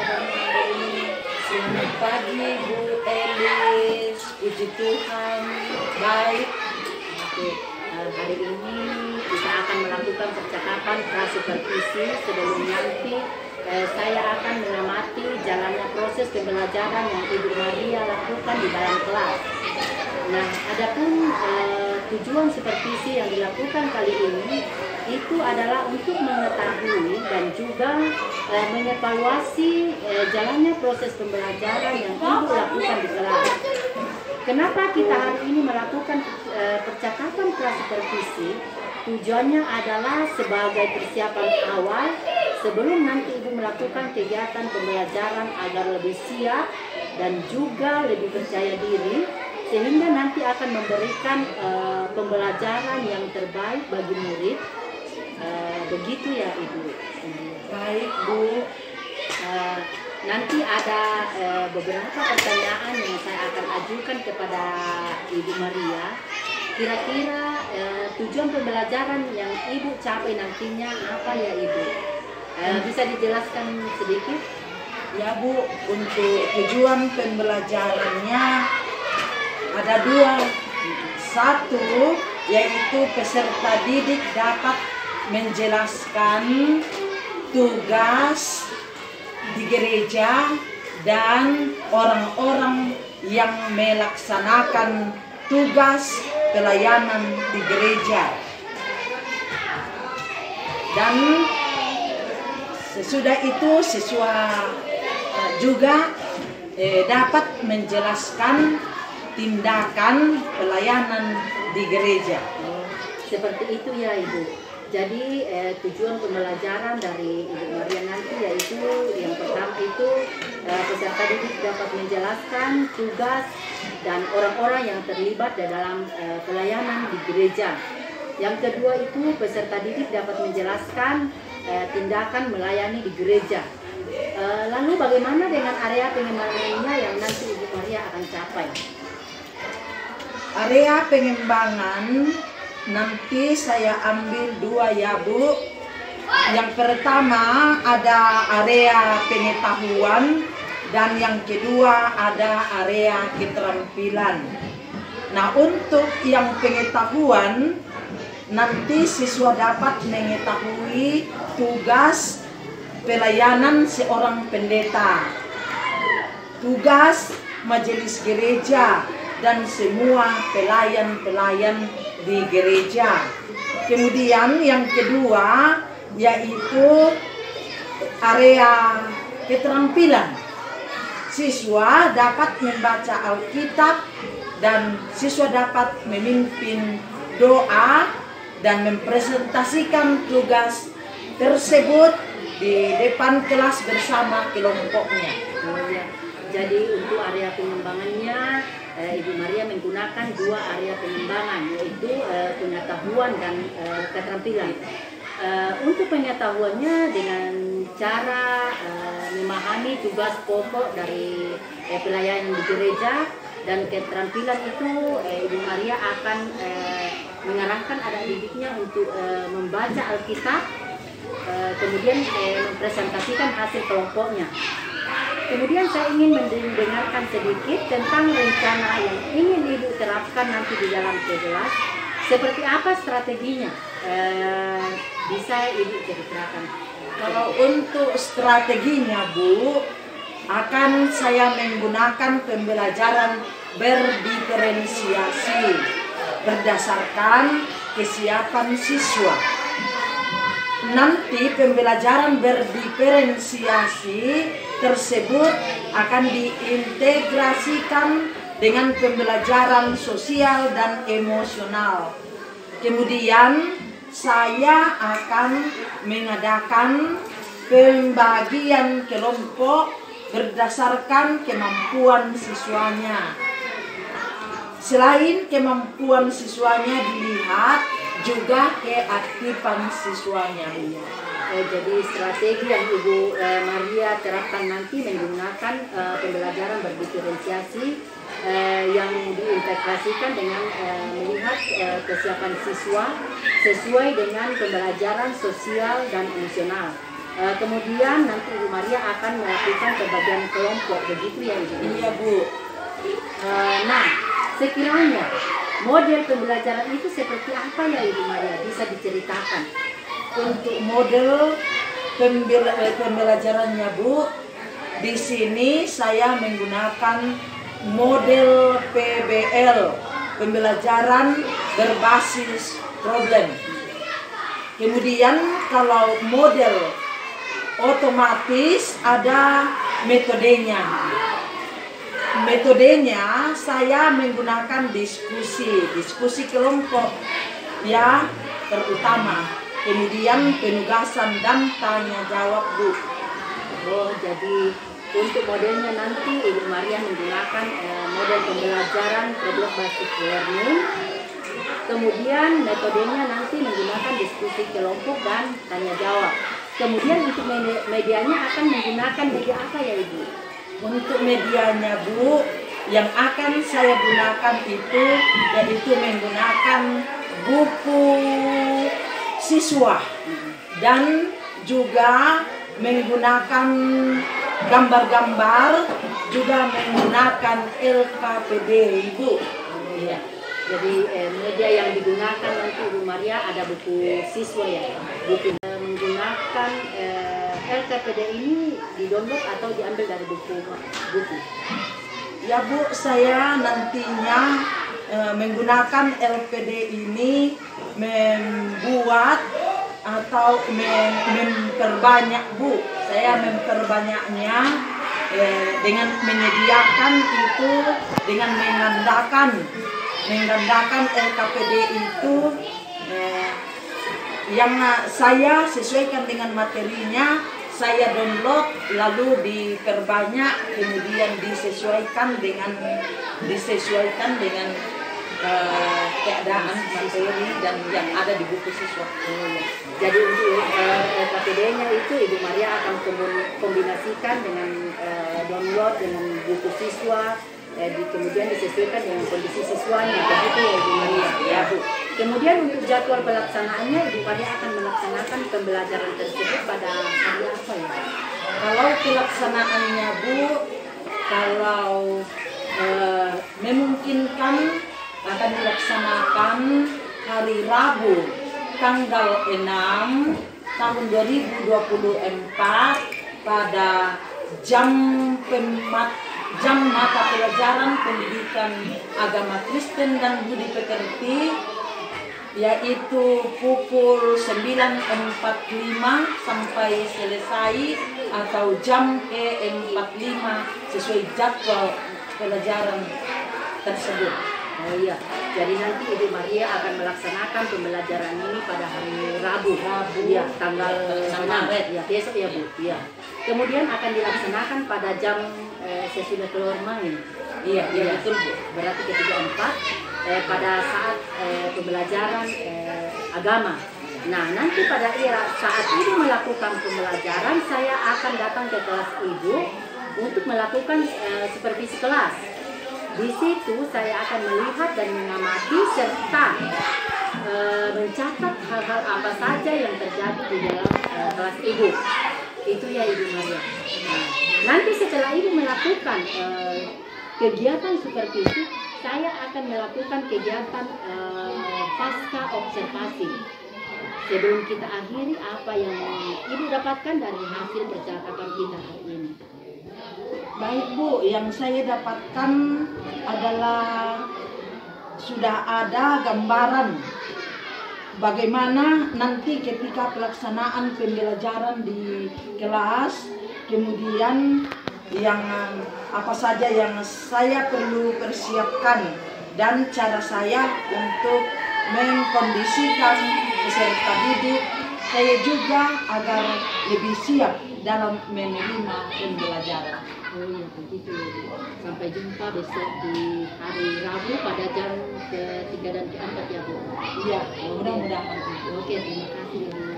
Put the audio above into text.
pada ini. Selamat pagi Bu Elis, puji Tuhan, baik. Oke, hari ini kita akan melakukan percakapan prasupervisi sebelum nanti saya akan mengamati jalannya proses pembelajaran yang Ibu Maria lakukan di dalam kelas. Nah, adapun tujuan supervisi yang dilakukan kali ini itu adalah untuk mengetahui dan juga mengevaluasi jalannya proses pembelajaran yang Ibu lakukan di kelas. Kenapa kita hari ini melakukan percakapan prasupervisi? Tujuannya adalah sebagai persiapan awal sebelum nanti Ibu melakukan kegiatan pembelajaran agar lebih siap dan juga lebih percaya diri, sehingga nanti akan memberikan pembelajaran yang terbaik bagi murid. Begitu ya Ibu. Baik Bu, nanti ada beberapa pertanyaan yang saya akan ajukan kepada Ibu Maria. Kira-kira tujuan pembelajaran yang Ibu capai nantinya apa ya Ibu? Bisa dijelaskan sedikit? Ya Bu, untuk tujuan pembelajarannya ada dua. Satu, yaitu peserta didik dapat menjelaskan tugas di gereja dan orang-orang yang melaksanakan tugas pelayanan di gereja. Dan sesudah itu siswa juga dapat menjelaskan tindakan pelayanan di gereja. Seperti itu ya Ibu. Jadi tujuan pembelajaran dari Ibu Maria nanti yaitu yang pertama itu peserta didik dapat menjelaskan tugas dan orang-orang yang terlibat di dalam pelayanan di gereja. Yang kedua itu peserta didik dapat menjelaskan tindakan melayani di gereja. Lalu bagaimana dengan area pengembangannya yang nanti Ibu Maria akan capai? Area pengembangan nanti saya ambil dua ya Bu. Yang pertama ada area pengetahuan dan yang kedua ada area keterampilan. Nah, untuk yang pengetahuan nanti siswa dapat mengetahui tugas pelayanan seorang pendeta, tugas majelis gereja dan semua pelayan-pelayan di gereja. Kemudian yang kedua yaitu area keterampilan. Siswa dapat membaca Alkitab dan siswa dapat memimpin doa dan mempresentasikan tugas tersebut di depan kelas bersama kelompoknya. Jadi untuk area pengembangannya Ibu Maria menggunakan dua area pengembangan, yaitu pengetahuan dan keterampilan. Untuk pengetahuannya dengan cara memahami tugas pokok dari pelayanan di gereja, dan keterampilan itu Ibu Maria akan mengarahkan anak didiknya untuk membaca Alkitab, kemudian mempresentasikan hasil kelompoknya. Kemudian saya ingin mendengarkan sedikit tentang rencana yang ingin Ibu terapkan nanti di dalam kelas. Seperti apa strateginya? Bisa Ibu ceritakan? Kalau untuk strateginya Bu, akan saya menggunakan pembelajaran berdiferensiasi berdasarkan kesiapan siswa. Nanti pembelajaran berdiferensiasi tersebut akan diintegrasikan dengan pembelajaran sosial dan emosional. Kemudian saya akan mengadakan pembagian kelompok berdasarkan kemampuan siswanya. Selain kemampuan siswanya dilihat, juga keaktifan siswanya. Jadi strategi yang Ibu Maria terapkan nanti menggunakan pembelajaran berdiferensiasi yang diintegrasikan dengan melihat kesiapan siswa sesuai dengan pembelajaran sosial dan emosional. Kemudian nanti Ibu Maria akan melakukan pembagian kelompok, begitu ya Ibu? Iya Bu. Nah, sekiranya model pembelajaran itu seperti apa ya Ibu Maria? Bisa diceritakan? Untuk model pembelajarannya Bu, di sini saya menggunakan model PBL, pembelajaran berbasis problem. Kemudian kalau model otomatis ada metodenya. Metodenya saya menggunakan diskusi kelompok ya terutama. Kemudian penugasan dan tanya jawab Bu. Oh, jadi untuk modelnya nanti Ibu Maria menggunakan model pembelajaran problem based learning. Kemudian metodenya nanti menggunakan diskusi kelompok dan tanya jawab. Kemudian untuk medianya akan menggunakan media apa ya Ibu? Untuk medianya Bu, yang akan saya gunakan itu yaitu menggunakan buku siswa dan juga menggunakan gambar-gambar, juga menggunakan LKPD Ibu. Iya. Jadi media yang digunakan nanti Ibu Maria ada buku siswa ya. Buku menggunakan LKPD ini di-download atau diambil dari buku. Ya Bu, saya nantinya menggunakan LPD ini membuat atau memperbanyak Bu. Saya memperbanyaknya dengan menyediakan itu, dengan menggandakan LKPD itu yang saya sesuaikan dengan materinya, saya download lalu diperbanyak, kemudian disesuaikan dengan keadaan materi dan yang ada di buku siswa. Jadi untuk LKPD-nya itu Ibu Maria akan kombinasikan dengan download dengan buku siswa, kemudian disesuaikan dengan kondisi siswanya, begitu ya Ibu Maria. Ya Bu. Kemudian untuk jadwal pelaksanaannya Ibu Maria akan melaksanakan pembelajaran tersebut pada hari apa ya? Kalau pelaksanaannya Bu, kalau memungkinkan akan dilaksanakan hari Rabu tanggal 6 tahun 2024 pada jam mata pelajaran pendidikan agama Kristen dan budi pekerti, yaitu pukul 9.45 sampai selesai atau jam E45 sesuai jadwal pelajaran tersebut. Oh iya, jadi nanti Ibu Maria akan melaksanakan pembelajaran ini pada hari Rabu ya, tanggal 6 Maret ya, besok ya Bu. Ya. Kemudian akan dilaksanakan pada jam sesudah keluar main. Iya, betul Bu. Berarti ketiga 4 pada saat pembelajaran agama. Nah, nanti pada saat Ibu melakukan pembelajaran, saya akan datang ke kelas Ibu untuk melakukan supervisi kelas. Di situ saya akan melihat dan mengamati serta mencatat hal-hal apa saja yang terjadi di dalam kelas Ibu. Itu ya Ibu Maria. Nah, nanti setelah Ibu melakukan kegiatan supervisi, saya akan melakukan kegiatan pasca observasi. Sebelum kita akhiri, apa yang Ibu dapatkan dari hasil percakapan kita hari ini? Baik Bu, yang saya dapatkan adalah sudah ada gambaran bagaimana nanti ketika pelaksanaan pembelajaran di kelas, kemudian yang apa saja yang saya perlu persiapkan dan cara saya untuk mengkondisikan peserta didik saya juga agar lebih siap dalam menerima pembelajaran. Oh iya, begitu. Sampai jumpa besok di hari Rabu pada jam ke-3 dan ke-4 ya Bu. Iya, mudah-mudahan. Oke, terima kasih.